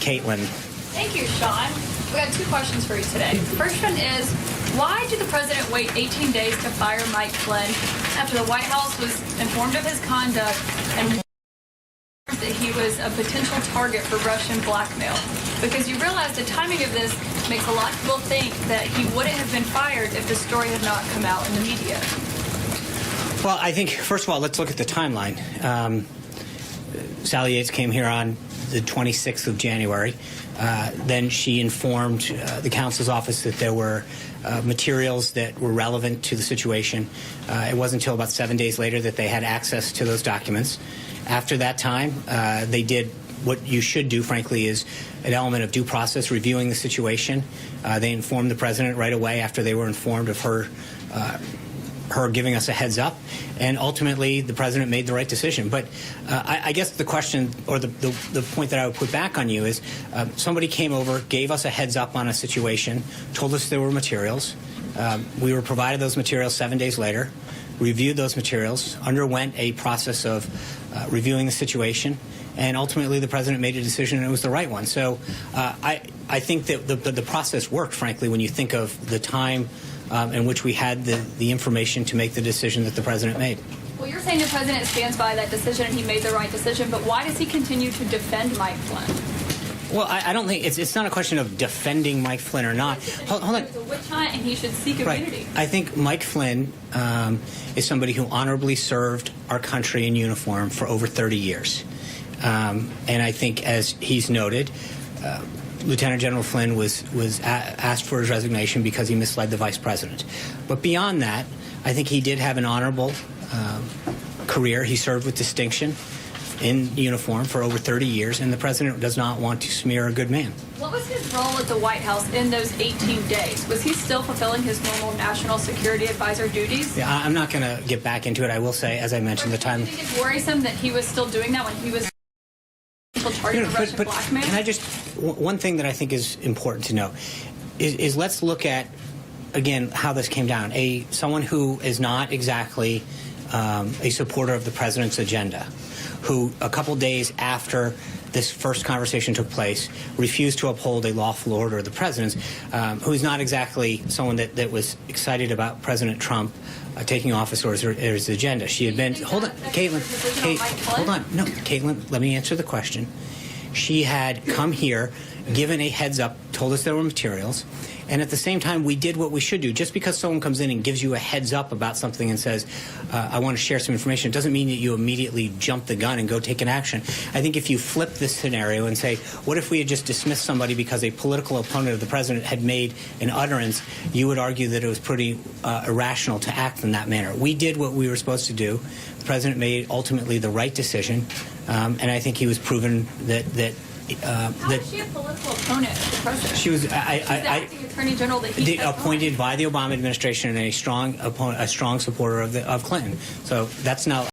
Caitlin. Thank you, Sean. We got two questions for you today. The first one is, why did the president wait 18 days to fire Mike Flynn after the White House was informed of his conduct and that he was a potential target for Russian blackmail? Because you realize the timing of this makes a lot of people think that he wouldn't have been fired if the story had not come out in the media. Well, I think, first of all, let's look at the timeline. Sally Yates came here on the 26th of January. Then she informed the counsel's office that there were materials that were relevant to the situation. It wasn't until about 7 days later that they had access to those documents. After that time, they did what you should do, frankly, is an element of due process, reviewing the situation. They informed the president right away after they were informed of her giving us a heads up, and ultimately the president made the right decision. But I guess the question, or the point that I would put back on you is somebody came over, gave us a heads up on a situation, told us there were materials. We were provided those materials 7 days later, reviewed those materials, underwent a process of reviewing the situation, and ultimately the president made a decision, and it was the right one. So I think that the process worked, frankly, when you think of the time in which we had the information to make the decision that the president made. Well, you're saying the president stands by that decision and he made the right decision, but why does he continue to defend Mike Flynn? Well, I don't think it's not a question of defending Mike Flynn or not. Hold on. It's a witch hunt and he should seek immunity. I think Mike Flynn is somebody who honorably served our country in uniform for over 30 years. And I think, as he's noted, Lieutenant General Flynn was asked for his resignation because he misled the vice president. But beyond that, I think he did have an honorable career. He served with distinction in uniform for over 30 years, and the president does not want to smear a good man. What was his role at the White House in those 18 days? Was he still fulfilling his normal national security advisor duties? Yeah, I'm not going to get back into it. I will say, as I mentioned, the time. Do you think it's worrisome that he was still doing that when he was targeting Russian blackmail? Can I just, one thing that I think is important to know is let's look at, again, how this came down. Someone who is not exactly a supporter of the president's agenda, who a couple days after this first conversation took place refused to uphold a lawful order of the president's, who's not exactly someone that was excited about President Trump taking office or his agenda. She had been, hold on, Caitlin, hold on. No, Caitlin, let me answer the question. She had come here, given a heads up, told us there were materials, and at the same time, we did what we should do. Just because someone comes in and gives you a heads up about something and says, I want to share some information, it doesn't mean that you immediately jump the gun and go take an action. I think if you flip this scenario and say, what if we had just dismissed somebody because a political opponent of the president had made an utterance, you would argue that it was pretty irrational to act in that manner. We did what we were supposed to do. The president made ultimately the right decision, and I think he was proven that How is she a political opponent of the president? She was. She's the acting attorney general that he appointed by the Obama administration and a strong supporter of Clinton. So that's not.